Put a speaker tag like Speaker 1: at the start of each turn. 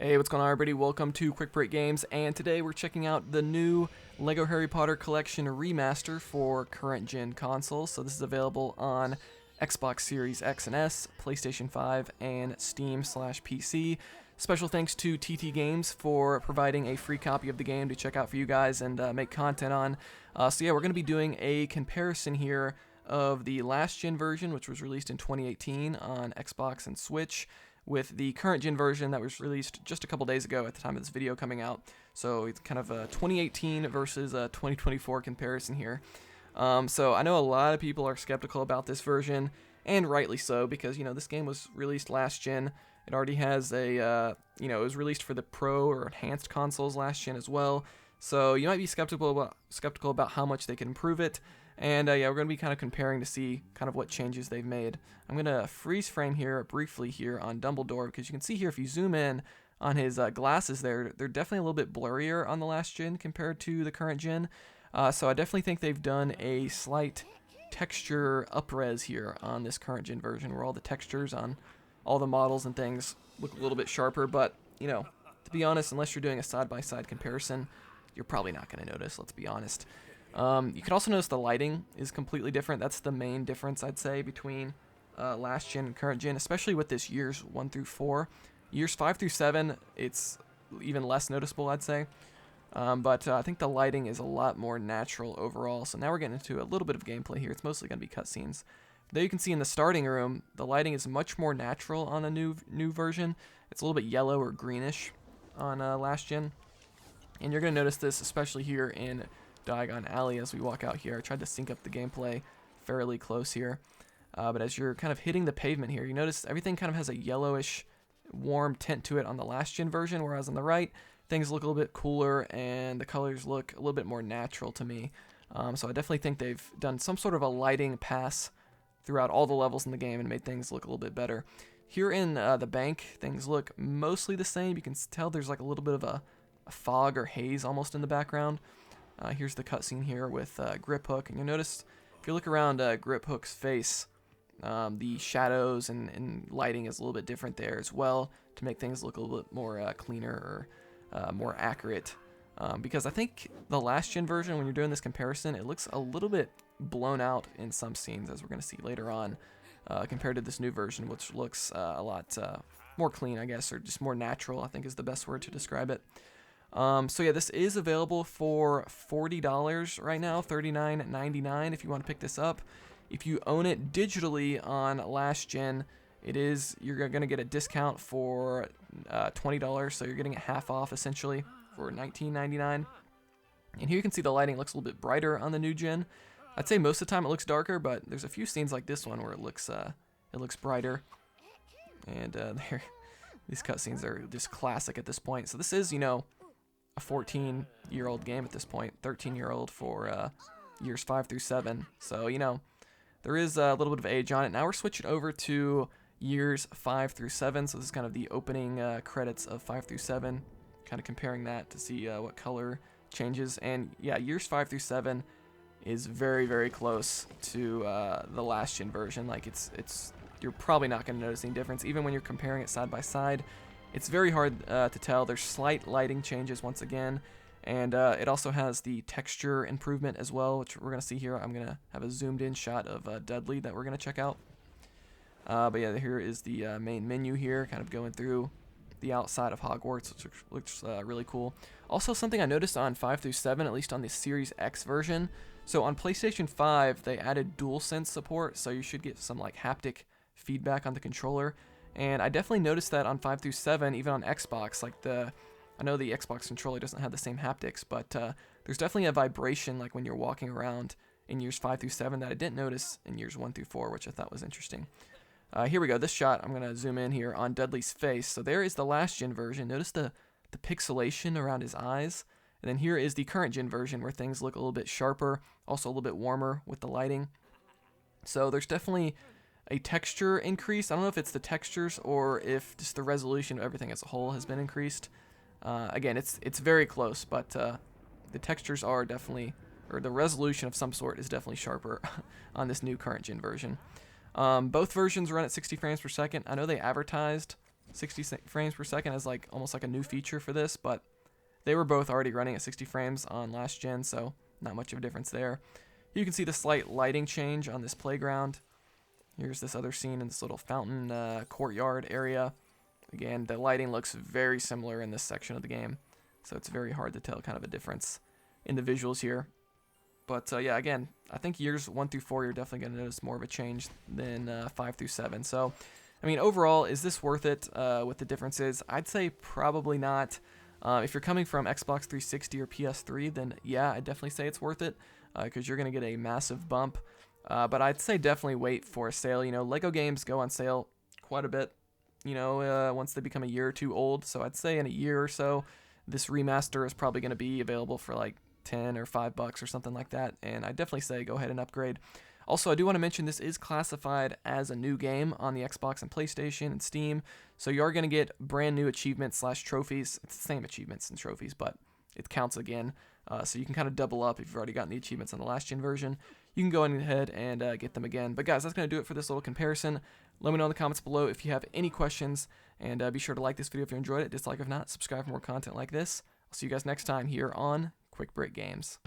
Speaker 1: Hey, what's going on, everybody? Welcome to Quick Break Games, and today we're checking out the new LEGO Harry Potter Collection Remaster for current-gen consoles. So this is available on Xbox Series X and S, PlayStation 5, and Steam/PC. Special thanks to TT Games for providing a free copy of the game to check out for you guys and make content on. So yeah, we're going to be doing a comparison here of the last-gen version, which was released in 2018 on Xbox and Switch, with the current gen version that was released just a couple days ago at the time of this video coming out. So it's kind of a 2018 versus a 2024 comparison here. So I know a lot of people are skeptical about this version, and rightly so, because this game was released last gen. It already has a it was released for the Pro or enhanced consoles last gen as well. So you might be skeptical about how much they can improve it. And yeah, we're going to be kind of comparing to see kind of what changes they've made. I'm going to freeze frame here briefly here on Dumbledore, because you can see here if you zoom in on his glasses there, they're definitely a little bit blurrier on the last gen compared to the current gen. So I definitely think they've done a slight texture upres here on this current gen version, where all the textures on all the models and things look a little bit sharper. But, to be honest, unless you're doing a side-by-side comparison, you're probably not going to notice, let's be honest. You can also notice the lighting is completely different. That's the main difference, I'd say, between last gen and current gen, especially with this years 1 through 4. Years 5 through 7, it's even less noticeable, I'd say. But I think the lighting is a lot more natural overall. So now we're getting into a little bit of gameplay here. It's mostly going to be cutscenes. There you can see in the starting room, the lighting is much more natural on the new version. It's a little bit yellow or greenish on last gen. And you're going to notice this especially here in Diagon Alley as we walk out here. I tried to sync up the gameplay fairly close here. But as you're kind of hitting the pavement here, you notice everything kind of has a yellowish, warm tint to it on the last gen version, whereas on the right, things look a little bit cooler and the colors look a little bit more natural to me. So I definitely think they've done some sort of a lighting pass throughout all the levels in the game and made things look a little bit better. Here in the bank, things look mostly the same. You can tell there's like a little bit of a fog or haze almost in the background. Here's the cutscene here with Grip Hook, and you'll notice if you look around Grip Hook's face, the shadows and lighting is a little bit different there as well to make things look a little bit more cleaner or more accurate. Because I think the last gen version, when you're doing this comparison, it looks a little bit blown out in some scenes, as we're going to see later on, compared to this new version, which looks a lot more clean, I guess, or just more natural, I think is the best word to describe it. So yeah, this is available for $40 right now, $39.99 if you want to pick this up. If you own it digitally on last gen, you're going to get a discount for $20, so you're getting it half off essentially for $19.99. And here you can see the lighting looks a little bit brighter on the new gen. I'd say most of the time it looks darker, but there's a few scenes like this one where it looks brighter. And these cutscenes are just classic at this point. So this is, a 14-year-old game at this point, 13-year-old for years 5 through 7. So, there is a little bit of age on it. Now we're switching over to years 5 through 7. So this is kind of the opening credits of 5 through 7, kind of comparing that to see what color changes. And yeah, years 5 through 7 is very, very close to the last gen version. Like you're probably not going to notice any difference, even when you're comparing it side by side. It's very hard to tell. There's slight lighting changes once again, and it also has the texture improvement as well, which we're going to see here. I'm going to have a zoomed in shot of Dudley that we're going to check out. But yeah, here is the main menu here, kind of going through the outside of Hogwarts, which looks really cool. Also, something I noticed on 5 through 7, at least on the Series X version. So on PlayStation 5, they added DualSense support, so you should get some like haptic feedback on the controller. And I definitely noticed that on 5 through 7, even on Xbox. I know the Xbox controller doesn't have the same haptics, but there's definitely a vibration like when you're walking around in years 5 through 7 that I didn't notice in years 1 through 4, which I thought was interesting. Here we go. This shot, I'm going to zoom in here on Dudley's face. So there is the last gen version. Notice the pixelation around his eyes. And then here is the current gen version where things look a little bit sharper, also a little bit warmer with the lighting. So there's definitely a texture increase. I don't know if it's the textures or if just the resolution of everything as a whole has been increased. Again, it's very close, but the textures are definitely, or the resolution of some sort is definitely sharper on this new current gen version. Both versions run at 60 frames per second. I know they advertised 60 frames per second as like almost like a new feature for this, but they were both already running at 60 frames on last gen, so not much of a difference there. You can see the slight lighting change on this playground. Here's this other scene in this little fountain courtyard area. Again, the lighting looks very similar in this section of the game, so it's very hard to tell kind of a difference in the visuals here. But yeah, again, I think years 1 through 4, you're definitely going to notice more of a change than 5 through 7. So, I mean, overall, is this worth it with the differences? I'd say probably not. If you're coming from Xbox 360 or PS3, then yeah, I'd definitely say it's worth it because you're going to get a massive bump. But I'd say definitely wait for a sale. You know, Lego games go on sale quite a bit, you know, once they become a year or two old. So I'd say in a year or so, this remaster is probably going to be available for like 10 or $5 or something like that, and I definitely say go ahead and upgrade. Also, I do want to mention this is classified as a new game on the Xbox and PlayStation and Steam, so you are going to get brand new achievements / trophies. It's the same achievements and trophies, but it counts again, so you can kind of double up if you've already gotten the achievements on the last gen version. You can go ahead and get them again. But guys, that's going to do it for this little comparison. Let me know in the comments below if you have any questions, and be sure to like this video if you enjoyed it, dislike if not, subscribe for more content like this. I'll see you guys next time here on Quick Break Games.